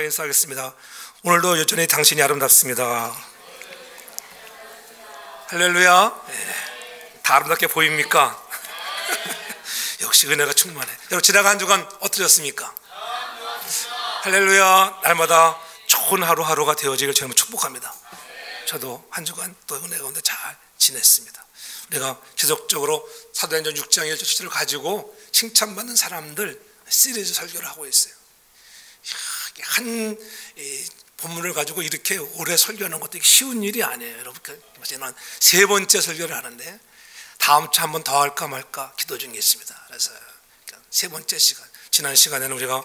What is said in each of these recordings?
인사하겠습니다. 오늘도 여전히 당신이 아름답습니다. 할렐루야. 다 아름답게 보입니까? 역시 은혜가 충만해. 여러분, 지나간 한 주간 어떠셨습니까? 할렐루야. 날마다 좋은 하루하루가 되어지길 저는 축복합니다. 저도 한 주간 또 은혜 가운데 잘 지냈습니다. 우리가 계속적으로 사도행전 6장 1절 7절을 가지고 칭찬받는 사람들 시리즈 설교를 하고 있어요. 한 본문을 가지고 이렇게 오래 설교하는 것도 쉬운 일이 아니에요. 여러분, 저는 세 번째 설교를 하는데 다음 주 한 번 더 할까 말까 기도 중에 있습니다. 그래서 세 번째 시간, 지난 시간에는 우리가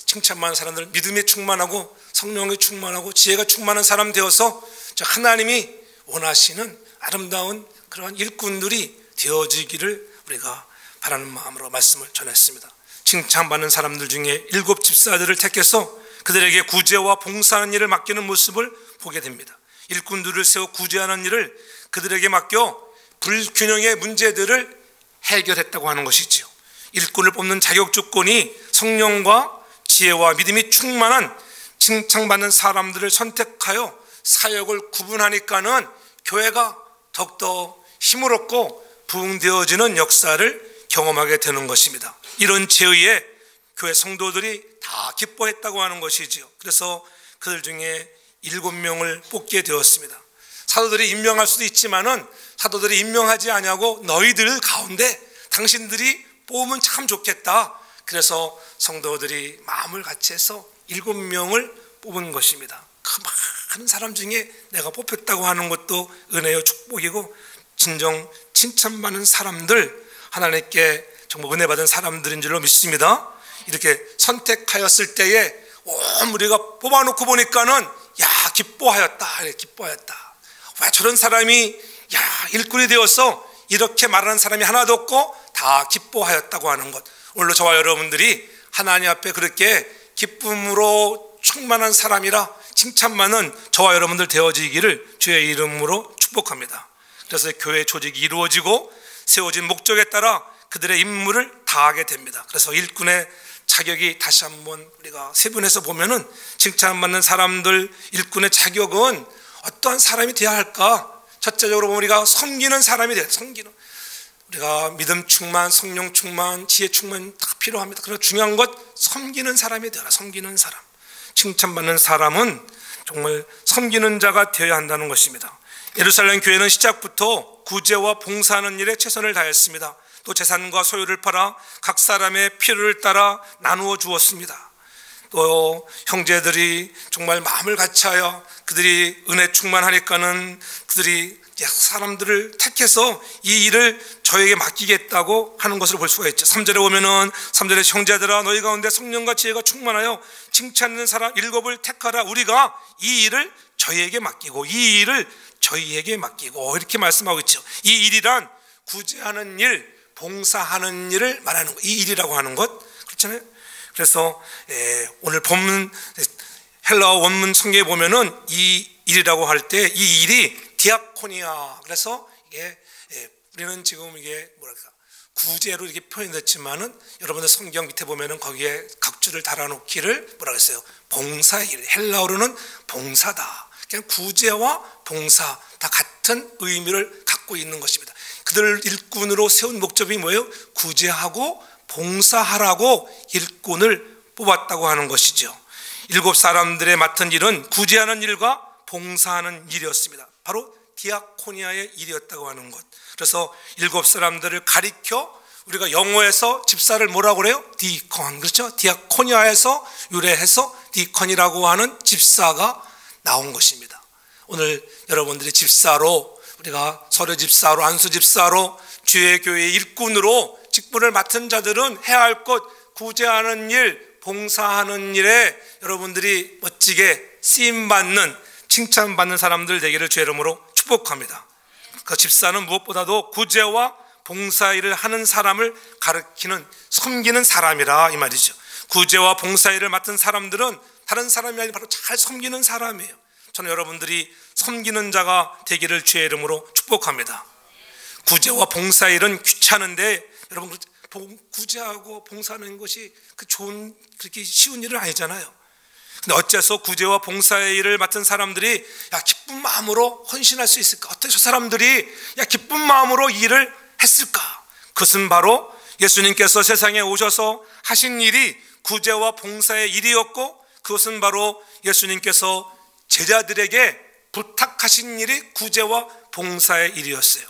칭찬받는 사람들, 믿음에 충만하고 성령에 충만하고 지혜가 충만한 사람 되어서 하나님이 원하시는 아름다운 그런 일꾼들이 되어지기를 우리가 바라는 마음으로 말씀을 전했습니다. 칭찬받는 사람들 중에 7 집사들을 택해서 그들에게 구제와 봉사하는 일을 맡기는 모습을 보게 됩니다. 일꾼들을 세워 구제하는 일을 그들에게 맡겨 불균형의 문제들을 해결했다고 하는 것이지요. 일꾼을 뽑는 자격 조건이 성령과 지혜와 믿음이 충만한 칭찬받는 사람들을 선택하여 사역을 구분하니까는 교회가 더욱더 힘을 얻고 부흥되어지는 역사를 경험하게 되는 것입니다. 이런 제의에 교회 성도들이 다 기뻐했다고 하는 것이지요. 그래서 그들 중에 7명을 뽑게 되었습니다. 사도들이 임명할 수도 있지만은 사도들이 임명하지 아니하고 너희들 가운데 당신들이 뽑으면 참 좋겠다. 그래서 성도들이 마음을 같이 해서 7명을 뽑은 것입니다. 그 많은 사람 중에 내가 뽑혔다고 하는 것도 은혜요 축복이고, 진정 칭찬받는 사람들, 하나님께 정말 은혜 받은 사람들인 줄로 믿습니다. 이렇게 선택하였을 때에 우리가 뽑아놓고 보니까는 야, 기뻐하였다. 기뻐하였다. 왜 저런 사람이 일꾼이 되어서 이렇게 말하는 사람이 하나도 없고 다 기뻐하였다고 하는 것. 오늘로 저와 여러분들이 하나님 앞에 그렇게 기쁨으로 충만한 사람이라 칭찬받는 저와 여러분들 되어지기를 주의 이름으로 축복합니다. 그래서 교회 조직이 이루어지고 세워진 목적에 따라 그들의 임무를 다하게 됩니다. 그래서 일꾼의 자격이 다시 한번 우리가 세분해서 보면은 칭찬받는 사람들 일꾼의 자격은 어떠한 사람이 되어야 할까? 첫째적으로 보면 우리가 섬기는 사람이 돼요. 섬기는. 우리가 믿음 충만, 성령 충만, 지혜 충만 다 필요합니다. 그러나 중요한 것 섬기는 사람이 되어라. 섬기는 사람. 칭찬받는 사람은 정말 섬기는 자가 되어야 한다는 것입니다. 예루살렘 교회는 시작부터 구제와 봉사하는 일에 최선을 다했습니다. 또 재산과 소유를 팔아 각 사람의 필요를 따라 나누어 주었습니다. 또 형제들이 정말 마음을 같이하여 그들이 은혜 충만하니까는 그들이 사람들을 택해서 이 일을 저에게 맡기겠다고 하는 것을 볼 수가 있죠. 3절에 보면은 3절에 형제들아 너희 가운데 성령과 지혜가 충만하여 칭찬하는 사람 7을 택하라. 우리가 이 일을 저희에게 맡기고 이 일을 저희에게 맡기고 이렇게 말씀하고 있죠. 이 일이란 구제하는 일, 봉사하는 일을 말하는 것, 이 일이라고 하는 것, 그렇잖아요. 그래서 오늘 본문 헬라어 원문 성경에 보면은 이 일이라고 할 때 이 일이 디아코니아. 그래서 이게 우리는 지금 이게 뭐랄까 구제로 이렇게 표현됐지만은 여러분들 성경 밑에 보면은 거기에 각주를 달아놓기를 뭐라 그랬어요? 봉사의 일. 헬라어로는 봉사다. 그냥 구제와 봉사 다 같은 의미를 갖고 있는 것입니다. 그들을 일꾼으로 세운 목적이 뭐예요? 구제하고 봉사하라고 일꾼을 뽑았다고 하는 것이죠. 7 사람들의 맡은 일은 구제하는 일과 봉사하는 일이었습니다. 바로 디아코니아의 일이었다고 하는 것. 그래서 7 사람들을 가리켜 우리가 영어에서 집사를 뭐라고 그래요? 디콘. 그렇죠? 디아코니아에서 유래해서 디콘이라고 하는 집사가 나온 것입니다. 오늘 여러분들이 집사로, 우리가 설교 집사로, 안수 집사로, 주의 교회 일꾼으로 직분을 맡은 자들은 해야 할 것, 구제하는 일, 봉사하는 일에 여러분들이 멋지게 쓰임받는, 칭찬받는 사람들 되기를 주의 이름으로 축복합니다. 그 집사는 무엇보다도 구제와 봉사 일을 하는 사람을 가르치는, 섬기는 사람이라 이 말이죠. 구제와 봉사 일을 맡은 사람들은 다른 사람이 아니라 바로 잘 섬기는 사람이에요. 저는 여러분들이 섬기는 자가 되기를 주의 이름으로 축복합니다. 구제와 봉사 일은 귀찮은데 여러분 구제하고 봉사하는 것이 그렇게 쉬운 일은 아니잖아요. 근데 어째서 구제와 봉사의 일을 맡은 사람들이 기쁜 마음으로 헌신할 수 있을까? 어떻게 저 사람들이 기쁜 마음으로 이 일을 했을까? 그것은 바로 예수님께서 세상에 오셔서 하신 일이 구제와 봉사의 일이었고, 그것은 바로 예수님께서 제자들에게 부탁하신 일이 구제와 봉사의 일이었어요.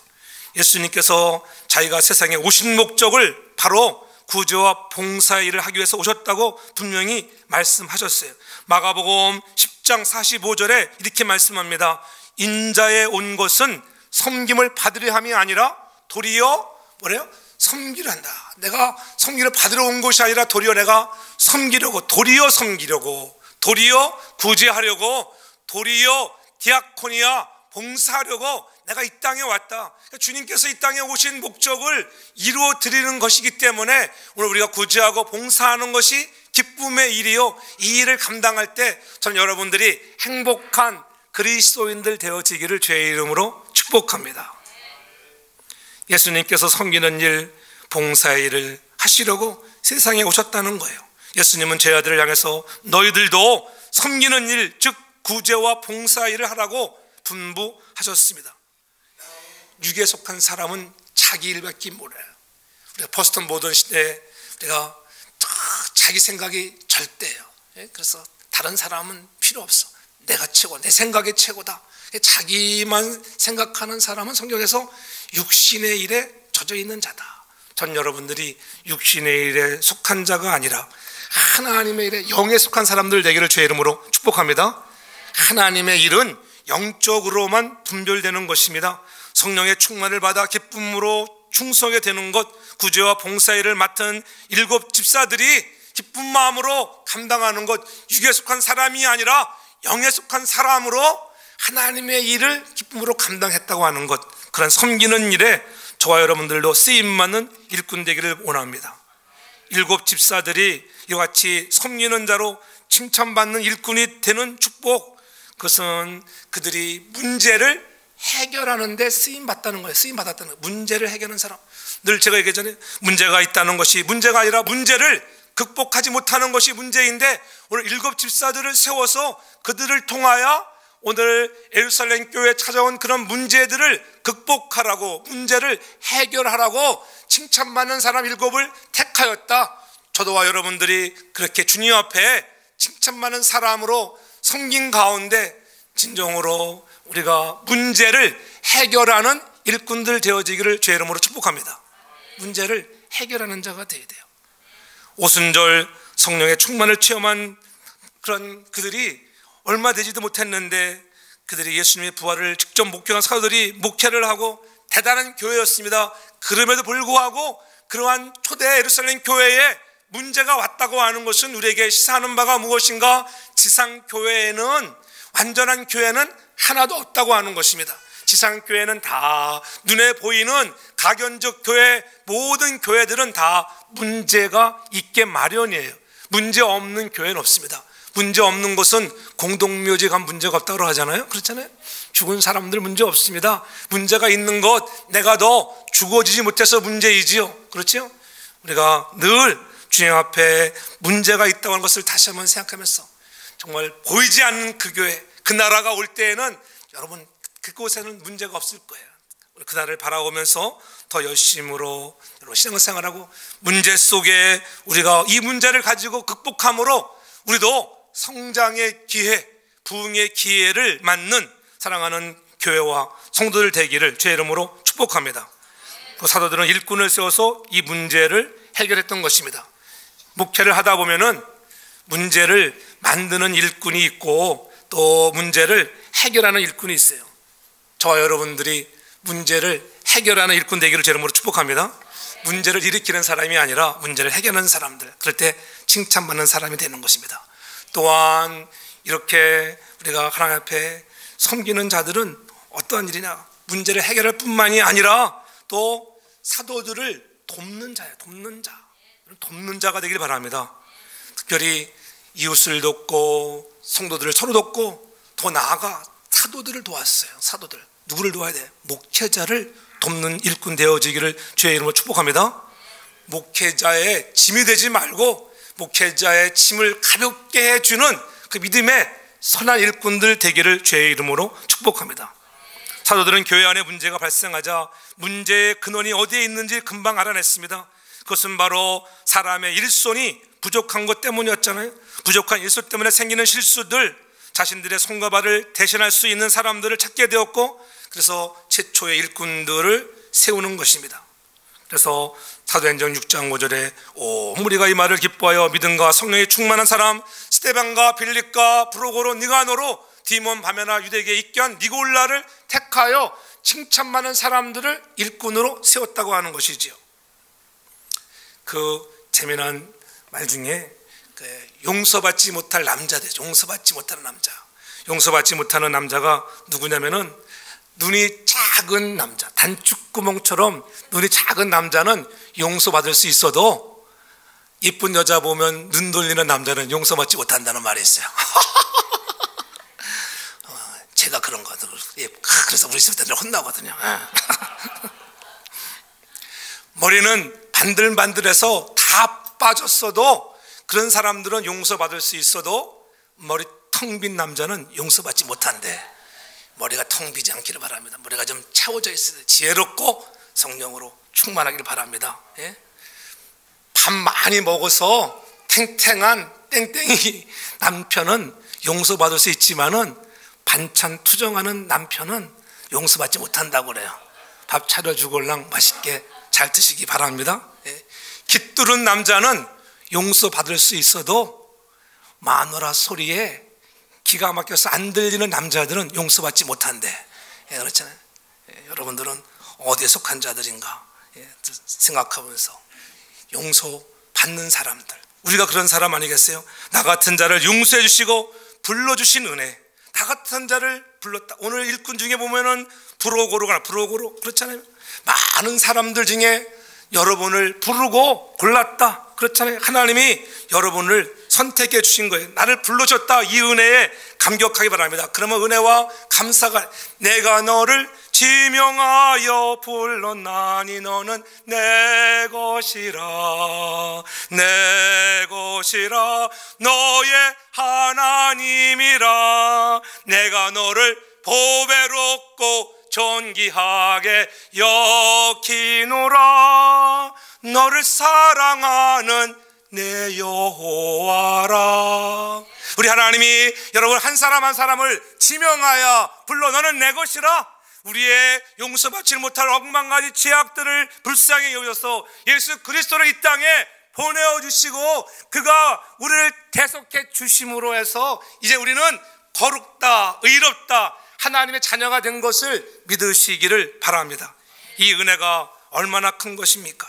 예수님께서 자기가 세상에 오신 목적을 바로 구제와 봉사의 일을 하기 위해서 오셨다고 분명히 말씀하셨어요. 마가복음 10장 45절에 이렇게 말씀합니다. 인자에 온 것은 섬김을 받으려 함이 아니라 도리어 뭐래요? 섬기려 한다. 내가 섬기를 받으러 온 것이 아니라 도리어 내가 섬기려고, 도리어 섬기려고, 도리어 구제하려고, 도리어 디아코니아 봉사하려고 내가 이 땅에 왔다. 주님께서 이 땅에 오신 목적을 이루어 드리는 것이기 때문에 오늘 우리가 구제하고 봉사하는 것이 기쁨의 일이요, 이 일을 감당할 때 저는 여러분들이 행복한 그리스도인들 되어지기를 주의 이름으로 축복합니다. 예수님께서 섬기는 일, 봉사의 일을 하시려고 세상에 오셨다는 거예요. 예수님은 제 아들을 향해서 너희들도 섬기는 일, 즉 구제와 봉사의 일을 하라고 분부하셨습니다. 육에 속한 사람은 자기 일밖에 몰라요. 우리가 포스턴 모던 시대에 우리가 자기 생각이 절대예요. 그래서 다른 사람은 필요 없어. 내가 최고, 내 생각이 최고다. 자기만 생각하는 사람은 성경에서 육신의 일에 젖어 있는 자다. 전 여러분들이 육신의 일에 속한 자가 아니라 하나님의 일에 영에 속한 사람들 되기를 주의 이름으로 축복합니다. 하나님의 일은 영적으로만 분별되는 것입니다. 성령의 충만을 받아 기쁨으로 충성하게 되는 것, 구제와 봉사일을 맡은 7 집사들이 기쁜 마음으로 감당하는 것, 육에 속한 사람이 아니라 영에 속한 사람으로 하나님의 일을 기쁨으로 감당했다고 하는 것, 그런 섬기는 일에 저와 여러분들도 쓰임받는 일꾼 되기를 원합니다. 7 집사들이 이같이 섬기는 자로 칭찬받는 일꾼이 되는 축복, 그것은 그들이 문제를 해결하는 데 쓰임받다는 거예요. 쓰임받았다는 거예요. 문제를 해결하는 사람. 늘 제가 얘기했잖아요. 문제가 있다는 것이 문제가 아니라 문제를 극복하지 못하는 것이 문제인데, 오늘 7 집사들을 세워서 그들을 통하여 오늘 예루살렘 교회에 찾아온 그런 문제들을 극복하라고, 문제를 해결하라고 칭찬받는 사람 7을 택하였다. 저도와 여러분들이 그렇게 주님 앞에 칭찬받는 사람으로 섬긴 가운데 진정으로 우리가 문제를 해결하는 일꾼들 되어지기를 주의 이름으로 축복합니다. 문제를 해결하는 자가 되어야 돼요. 오순절 성령의 충만을 체험한 그런 그들이 얼마 되지도 못했는데, 그들이 예수님의 부활을 직접 목격한 사도들이 목회를 하고 대단한 교회였습니다. 그럼에도 불구하고 그러한 초대 예루살렘 교회에 문제가 왔다고 하는 것은 우리에게 시사하는 바가 무엇인가? 지상교회에는, 완전한 교회는 하나도 없다고 하는 것입니다. 지상교회는 다 눈에 보이는 가견적 교회, 모든 교회들은 다 문제가 있게 마련이에요. 문제 없는 교회는 없습니다. 문제 없는 것은 공동묘지가 문제가 없다고 하잖아요. 그렇잖아요. 죽은 사람들 문제 없습니다. 문제가 있는 것, 내가 더 죽어지지 못해서 문제이지요. 그렇죠? 우리가 늘 주님 앞에 문제가 있다고 하는 것을 다시 한번 생각하면서 정말 보이지 않는 그 교회, 그 나라가 올 때에는 여러분 그곳에는 문제가 없을 거예요. 그 날을 바라보면서 더 열심으로 신앙생활하고 문제 속에 우리가 이 문제를 가지고 극복함으로 우리도 성장의 기회, 부흥의 기회를 맞는 사랑하는 교회와 성도들 되기를 주의 이름으로 축복합니다. 그 사도들은 일꾼을 세워서 이 문제를 해결했던 것입니다. 목회를 하다 보면은 문제를 만드는 일꾼이 있고 또 문제를 해결하는 일꾼이 있어요. 저와 여러분들이 문제를 해결하는 일꾼 되기를 주의 이름으로 축복합니다. 문제를 일으키는 사람이 아니라 문제를 해결하는 사람들, 그럴 때 칭찬받는 사람이 되는 것입니다. 또한 이렇게 우리가 하나님 앞에 섬기는 자들은 어떠한 일이냐, 문제를 해결할 뿐만이 아니라 또 사도들을 돕는 자예요. 돕는 자가 되길 바랍니다. 특별히 이웃을 돕고 성도들을 서로 돕고 더 나아가 사도들을 도왔어요. 사도들, 누구를 도와야 돼? 목회자를 돕는 일꾼 되어지기를 주의 이름으로 축복합니다. 목회자의 짐이 되지 말고 목회자의 짐을 가볍게 해주는 그 믿음의 선한 일꾼들 되기를 주의 이름으로 축복합니다. 사도들은 교회 안에 문제가 발생하자 문제의 근원이 어디에 있는지 금방 알아냈습니다. 그것은 바로 사람의 일손이 부족한 것 때문이었잖아요. 부족한 일손 때문에 생기는 실수들, 자신들의 손과 발을 대신할 수 있는 사람들을 찾게 되었고, 그래서 최초의 일꾼들을 세우는 것입니다. 그래서 사도행전 6장 5절에 온 무리가 이 말을 기뻐하여 믿음과 성령이 충만한 사람 스데반과 빌립과 브로고로 니가노로 디몬 바메나 유대계에 있견 니골라를 택하여 칭찬 많은 사람들을 일꾼으로 세웠다고 하는 것이지요. 그 재미난 말 중에 용서받지 못할 남자들, 용서받지 못하는 남자, 용서받지 못하는 남자가 누구냐면은 눈이 작은 남자, 단추구멍처럼 눈이 작은 남자는 용서받을 수 있어도 이쁜 여자 보면 눈 돌리는 남자는 용서받지 못한다는 말이 있어요. 제가 그런 거 그래서 우리 집사들 혼나거든요. 머리는 반들반들해서 다 빠졌어도 그런 사람들은 용서받을 수 있어도 머리 텅 빈 남자는 용서받지 못한대. 머리가 텅 비지 않기를 바랍니다. 머리가 좀 채워져 있어야 돼. 지혜롭고 성령으로 충만하기를 바랍니다. 예? 밥 많이 먹어서 탱탱한 땡땡이 남편은 용서받을 수 있지만은 반찬 투정하는 남편은 용서받지 못한다고 그래요. 밥 차려주걸랑 맛있게 잘 드시기 바랍니다. 예? 깃두른 남자는 용서받을 수 있어도 마누라 소리에 기가 막혀서 안 들리는 남자들은 용서받지 못한대. 예, 그렇잖아요. 예, 여러분들은 어디에 속한 자들인가 생각하면서 용서받는 사람들, 우리가 그런 사람 아니겠어요? 나 같은 자를 용서해 주시고 불러주신 은혜, 나 같은 자를 불렀다. 오늘 일꾼 중에 보면은 브로고로 그렇잖아요. 많은 사람들 중에 여러분을 부르고 골랐다. 그렇잖아요. 하나님이 여러분을 선택해 주신 거예요. 나를 불러줬다. 이 은혜에 감격하기 바랍니다. 그러면 은혜와 감사가, 내가 너를 지명하여 불렀나니 너는 내 것이라, 내 것이라, 너의 하나님이라. 내가 너를 보배롭고 존귀하게 여기노라. 너를 사랑하는 내 여호와라. 우리 하나님이 여러분 한 사람 한 사람을 지명하여 불러 너는 내 것이라. 우리의 용서받지 못할 억만가지 죄악들을 불쌍히 여겨서 예수 그리스도를 이 땅에 보내어주시고 그가 우리를 대속해 주심으로 해서 이제 우리는 거룩다, 의롭다, 하나님의 자녀가 된 것을 믿으시기를 바랍니다. 이 은혜가 얼마나 큰 것입니까?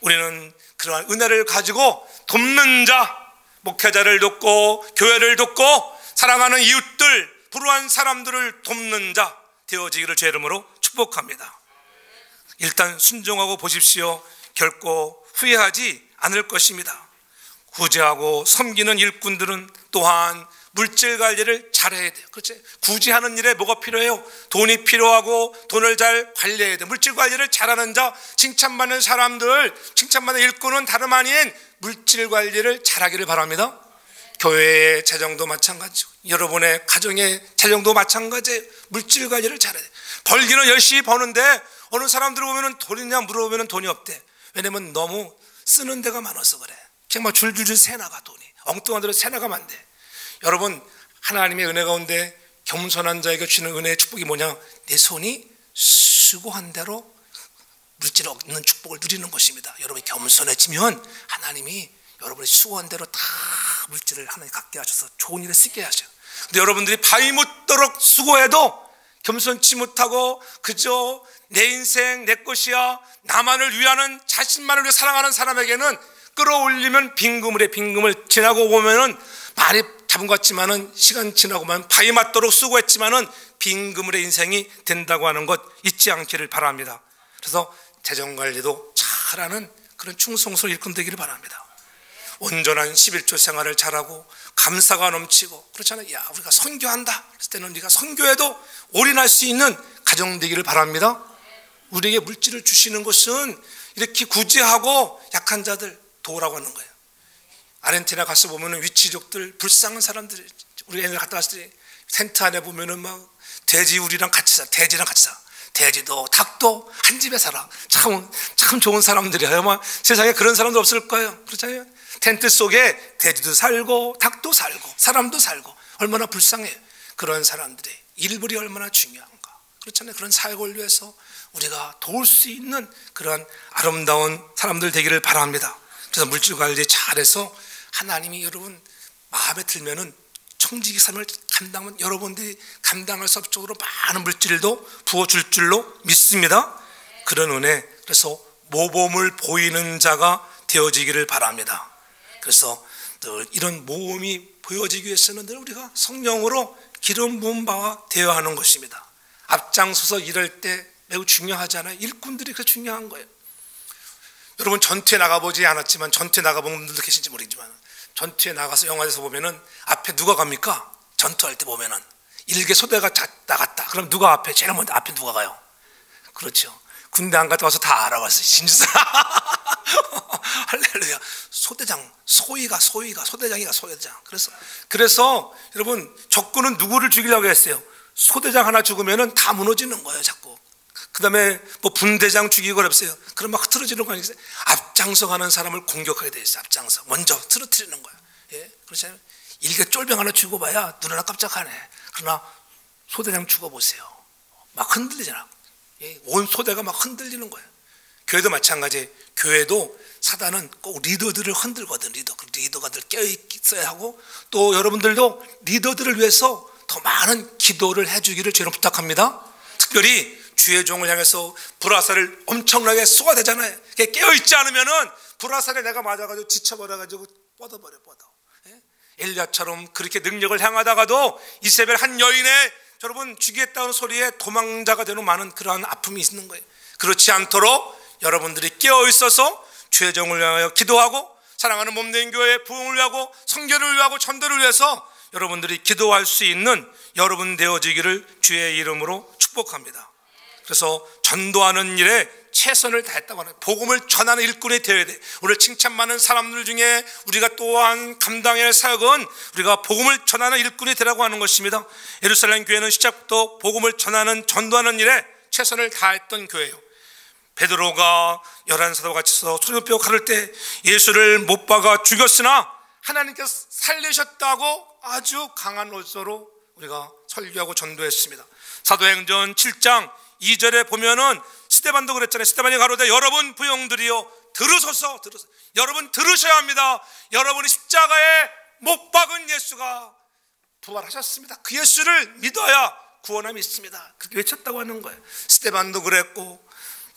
우리는 그러한 은혜를 가지고 돕는 자, 목회자를 돕고 교회를 돕고 사랑하는 이웃들, 불우한 사람들을 돕는 자 되어지기를 주의 이름으로 축복합니다. 일단 순종하고 보십시오. 결코 후회하지 않을 것입니다. 구제하고 섬기는 일꾼들은 또한 물질 관리를 잘해야 돼요. 그렇죠? 구제하는 일에 뭐가 필요해요? 돈이 필요하고 돈을 잘 관리해야 돼요. 물질 관리를 잘하는 자, 칭찬받는 사람들, 칭찬받는 일꾼은 다름 아닌 물질 관리를 잘하기를 바랍니다. 교회의 재정도 마찬가지고 여러분의 가정의 재정도 마찬가지예요. 물질 관리를 잘해야 돼요. 벌기는 열심히 버는데 어느 사람들 보면 돈이냐 물어보면 돈이 없대. 왜냐면 너무 쓰는 데가 많아서 그래. 정말 줄줄줄 새나가 돈이. 엉뚱한 대로 새나가면 안 돼. 여러분, 하나님의 은혜 가운데 겸손한 자에게 주는 은혜의 축복이 뭐냐? 내 손이 수고한 대로 물질 얻는 축복을 누리는 것입니다. 여러분이 겸손해지면 하나님이 여러분이 수고한 대로 다 물질을 하나님 갖게 하셔서 좋은 일에 쓰게 하셔요. 근데 여러분들이 바위 묻도록 수고해도 겸손치 못하고 그저 내 인생 내 것이야, 나만을 위하는, 자신만을 위해 사랑하는 사람에게는 끌어올리면 빈금을 지나고 보면은 많이 잡은 것 같지만은 시간 지나고 보면 바위 맞도록 수고했지만은 빈그물의 인생이 된다고 하는 것 잊지 않기를 바랍니다. 그래서 재정관리도 잘하는 그런 충성스러운 일꾼 되기를 바랍니다. 온전한 11조 생활을 잘하고 감사가 넘치고 그렇잖아요. 야, 우리가 선교한다 그랬을 때는 우리가 선교에도 올인할 수 있는 가정 되기를 바랍니다. 우리에게 물질을 주시는 것은 이렇게 구제하고 약한 자들 도우라고 하는 거예요. 아르헨티나 가서 보면은 위치족들 불쌍한 사람들이, 우리 애들 갔다 갔을 때 텐트 안에 보면은 막 돼지 우리랑 같이 사, 돼지랑 같이 사. 돼지도 닭도 한 집에 살아. 참 좋은 사람들이야. 아마 세상에 그런 사람들 없을 거예요. 그렇잖아요. 텐트 속에 돼지도 살고 닭도 살고 사람도 살고 얼마나 불쌍해. 그런 사람들의 일벌이 얼마나 중요한가. 그렇잖아요. 그런 사역을 위해서 우리가 도울 수 있는 그런 아름다운 사람들 되기를 바랍니다. 그래서 물질 관리 잘해서 하나님이 여러분 마음에 들면은 청지기 삶을 감당하면 여러분들이 감당할 수 없을 정도로 많은 물질도 부어줄 줄로 믿습니다. 그런 은혜, 그래서 모범을 보이는 자가 되어지기를 바랍니다. 그래서 늘 이런 모범이 보여지기 위해서는 늘 우리가 성령으로 기름 부은 바가 되어야 하는 것입니다. 앞장서서 일할 때 매우 중요하잖아요. 일꾼들이 그렇게 중요한 거예요. 여러분 전투에 나가보지 않았지만, 전투에 나가본 분들도 계신지 모르지만, 전투에 나가서 영화에서 보면은 앞에 누가 갑니까? 전투할 때 보면은 일개 소대가 나갔다. 그럼 누가 앞에, 제일 먼저 앞에 누가 가요? 그렇죠. 군대 안 갔다 와서 다 알아봤어요. 진짜. 할렐루야. 소대장, 소위가 소대장이가 소대장. 그래서 여러분 적군은 누구를 죽이려고 했어요? 소대장 하나 죽으면은 다 무너지는 거예요, 자꾸. 그 다음에 뭐 분대장 죽이고 그랬어요. 그럼 막 흐트러지는 거 아니겠어요? 앞장서 가는 사람을 공격하게 돼 있어요. 앞장서. 먼저 흐트러뜨리는 거예요. 예? 그렇잖아요. 일개 쫄병 하나 죽어봐야 눈 하나 깜짝하네. 그러나 소대장 죽어보세요. 막 흔들리잖아. 예? 온 소대가 막 흔들리는 거예요. 교회도 마찬가지예요. 교회도 사단은 꼭 리더들을 흔들거든. 리더가들 껴있어야 하고, 또 여러분들도 리더들을 위해서 더 많은 기도를 해주기를 주로 부탁합니다. 특별히 주의 종을 향해서 불화살을 엄청나게 쏘아대잖아요. 깨어있지 않으면은 불화살에 내가 맞아가지고 지쳐버려가지고 뻗어버려. 예? 엘리야처럼 그렇게 능력을 향하다가도 이세벨 한 여인의 여러분 죽이겠다는 소리에 도망자가 되는 많은 그러한 아픔이 있는 거예요. 그렇지 않도록 여러분들이 깨어있어서 주의 종을 향하여 기도하고, 사랑하는 몸된 교회의 부흥을 위하고 성결을 위하고 전도를 위해서 여러분들이 기도할 수 있는 여러분 되어지기를 주의 이름으로 축복합니다. 그래서 전도하는 일에 최선을 다했다고 하는, 복음을 전하는 일꾼이 되어야 돼. 오늘 칭찬 많은 사람들 중에 우리가 또한 감당해야 할 사역은 우리가 복음을 전하는 일꾼이 되라고 하는 것입니다. 예루살렘 교회는 시작부터 복음을 전하는, 전도하는 일에 최선을 다했던 교회예요. 베드로가 11사도와 같이서 소리뼈 가를 때 예수를 못 박아 죽였으나 하나님께서 살리셨다고 아주 강한 언어로 우리가 설교하고 전도했습니다. 사도행전 7장 2절에 보면은 스데반도 그랬잖아요. 스데반이 가로되 여러분 부형들이여 들으소서. 여러분 들으셔야 합니다. 여러분이 십자가에 못 박은 예수가 부활하셨습니다. 그 예수를 믿어야 구원함이 있습니다. 그렇게 외쳤다고 하는 거예요. 스데반도 그랬고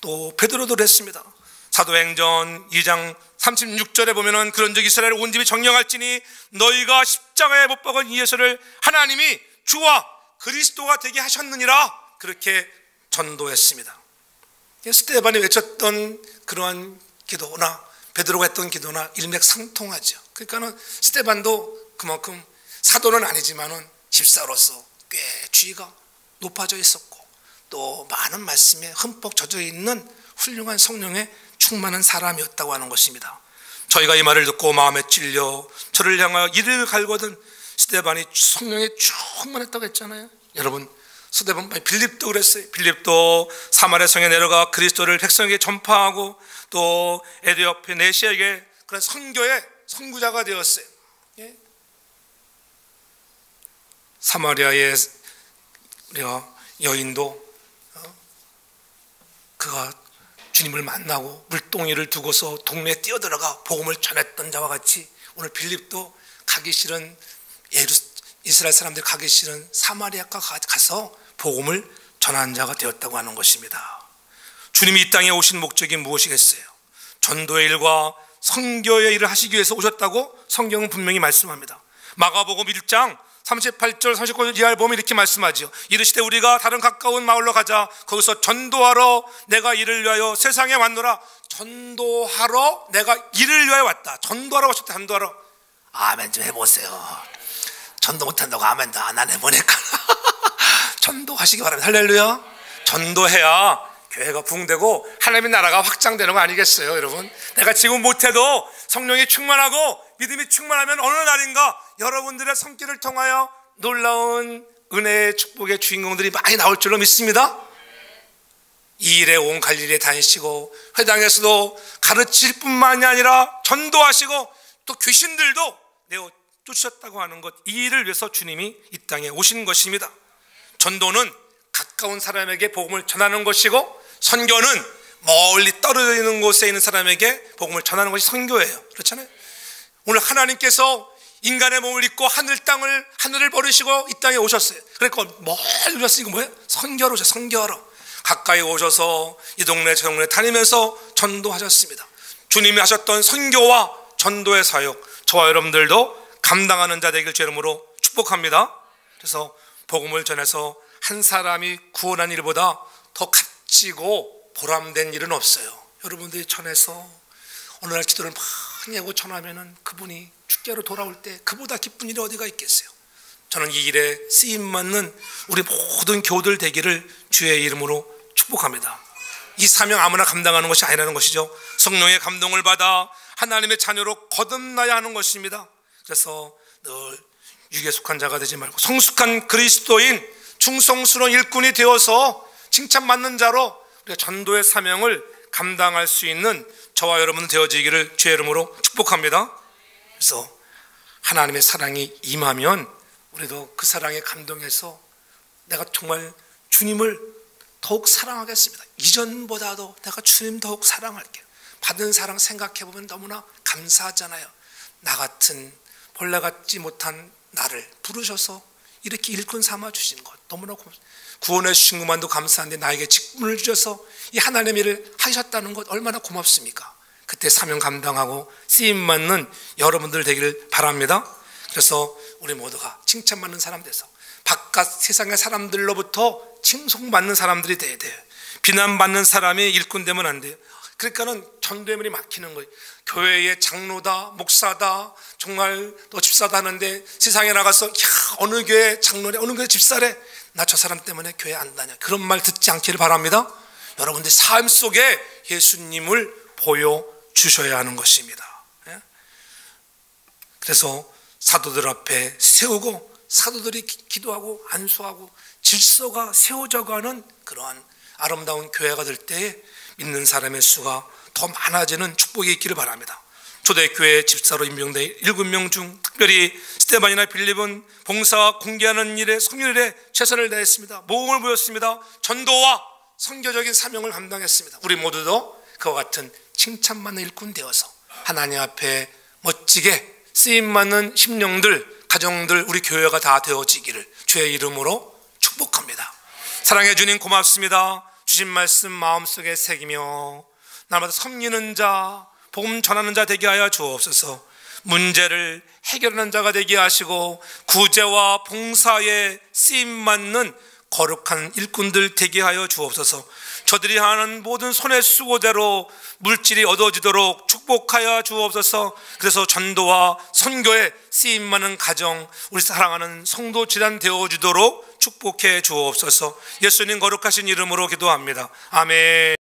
또 베드로도 그랬습니다. 사도행전 2장 36절에 보면은 그런즉 이스라엘 온 집이 정령할지니 너희가 십자가에 못 박은 이 예수를 하나님이 주와 그리스도가 되게 하셨느니라, 그렇게 전도했습니다. 스데반이 외쳤던 그러한 기도나 베드로가 했던 기도나 일맥상통하죠. 그러니까는 스데반도 그만큼 사도는 아니지만은 집사로서 꽤 지위가 높아져 있었고, 또 많은 말씀에 흠뻑 젖어 있는 훌륭한 성령의 충만한 사람이었다고 하는 것입니다. 저희가 이 말을 듣고 마음에 찔려 저를 향하여 이를 갈거든 스데반이 성령에 충만했다고 했잖아요. 여러분, 스데반, 빌립도 그랬어요. 빌립도 사마리아 성에 내려가 그리스도를 백성에게 전파하고 또 에디오피아 네시에게 그런 선교의 선구자가 되었어요. 예? 사마리아의 여인도 그가 주님을 만나고 물동이를 두고서 동네에 뛰어들어가 복음을 전했던 자와 같이 오늘 빌립도 가기 싫은 이스라엘 사람들이 가기 싫은 사마리아가 가서 복음을 전한 자가 되었다고 하는 것입니다. 주님이 이 땅에 오신 목적이 무엇이겠어요? 전도의 일과 선교의 일을 하시기 위해서 오셨다고 성경은 분명히 말씀합니다. 마가복음 1장 38절 39절 이하를 보면 이렇게 말씀하죠. 이르시되 우리가 다른 가까운 마을로 가자. 거기서 전도하러 내가 이를 위하여 세상에 왔노라. 전도하러 내가 이를 위하여 왔다. 전도하러 오셨다. 전도하러. 아멘 좀 해보세요. 전도 못한다고 아멘도 안 해보니까. 전도하시기 바랍니다. 할렐루야. 전도해야 교회가 부흥되고 하나님의 나라가 확장되는 거 아니겠어요, 여러분? 내가 지금 못해도 성령이 충만하고 믿음이 충만하면 어느 날인가 여러분들의 손길을 통하여 놀라운 은혜의 축복의 주인공들이 많이 나올 줄로 믿습니다. 이 일에 온 갈릴리에 다니시고 회당에서도 가르칠 뿐만이 아니라 전도하시고 또 귀신들도 내어 쫓으셨다고 하는 것, 이 일을 위해서 주님이 이 땅에 오신 것입니다. 전도는 가까운 사람에게 복음을 전하는 것이고 선교는 멀리 떨어져 있는 곳에 있는 사람에게 복음을 전하는 것이 선교예요. 그렇잖아요. 오늘 하나님께서 인간의 몸을 입고 하늘을 버리시고 이 땅에 오셨어요. 그러니까 멀리 오셨으니까 뭐예요? 선교로 오셨어요. 선교하러 가까이 오셔서 이 동네 저 동네 다니면서 전도하셨습니다. 주님이 하셨던 선교와 전도의 사역, 저와 여러분들도 감당하는 자 되길 주 이름으로 축복합니다. 그래서 복음을 전해서 한 사람이 구원한 일보다 더 값지고 보람된 일은 없어요. 여러분들이 전해서 어느 날 기도를 많이 하고 전하면은 그분이 축제로 돌아올 때 그보다 기쁜 일이 어디가 있겠어요. 저는 이 일에 쓰임맞는 우리 모든 교우들 되기를 주의 이름으로 축복합니다. 이 사명 아무나 감당하는 것이 아니라는 것이죠. 성령의 감동을 받아 하나님의 자녀로 거듭나야 하는 것입니다. 그래서 늘 육에 속한 자가 되지 말고 성숙한 그리스도인 충성스러운 일꾼이 되어서 칭찬받는 자로 우리가 전도의 사명을 감당할 수 있는 저와 여러분 되어지기를 주의 이름으로 축복합니다. 그래서 하나님의 사랑이 임하면 우리도 그 사랑에 감동해서 내가 정말 주님을 더욱 사랑하겠습니다. 이전보다도 내가 주님 더욱 사랑할게요. 받은 사랑 생각해보면 너무나 감사하잖아요. 나 같은 본래 같지 못한 나를 부르셔서 이렇게 일꾼 삼아주신 것 너무나 구원해 주신 것만도 감사한데 나에게 직분을 주셔서 이 하나님의 일을 하셨다는 것 얼마나 고맙습니까? 그때 사명 감당하고 쓰임받는 여러분들 되기를 바랍니다. 그래서 우리 모두가 칭찬받는 사람 돼서 바깥 세상의 사람들로부터 칭송받는 사람들이 돼야 돼요. 비난받는 사람이 일꾼 되면 안 돼요. 그러니까는 전도의 막히는 거예요. 교회의 장로다, 목사다, 정말 너 집사다 하는데 세상에 나가서 야, 어느 교회 장로래, 어느 교회 집사래, 나 저 사람 때문에 교회 안 다녀, 그런 말 듣지 않기를 바랍니다. 여러분들 삶 속에 예수님을 보여주셔야 하는 것입니다. 그래서 사도들 앞에 세우고 사도들이 기도하고 안수하고 질서가 세워져가는 그러한 아름다운 교회가 될 때에 믿는 사람의 수가 더 많아지는 축복이 있기를 바랍니다. 초대교회 집사로 임명된 7명 중 특별히 스데반이나 빌립은 봉사 공개하는 일에 성일에 최선을 다했습니다. 모험을 보였습니다. 전도와 선교적인 사명을 감당했습니다. 우리 모두도 그와 같은 칭찬받는 일꾼 되어서 하나님 앞에 멋지게 쓰임받는 심령들, 가정들, 우리 교회가 다 되어지기를 주의 이름으로 축복합니다. 사랑해 주님 고맙습니다. 주신 말씀 마음속에 새기며 날마다 섬기는 자, 복음 전하는 자 되게 하여 주옵소서. 문제를 해결하는 자가 되게 하시고 구제와 봉사에 쓰임맞는 거룩한 일꾼들 되게 하여 주옵소서. 저들이 하는 모든 손의 수고대로 물질이 얻어지도록 축복하여 주옵소서. 그래서 전도와 선교에 쓰임많은 가정, 우리 사랑하는 성도 질환 되어주도록 축복해 주옵소서. 예수님 거룩하신 이름으로 기도합니다. 아멘.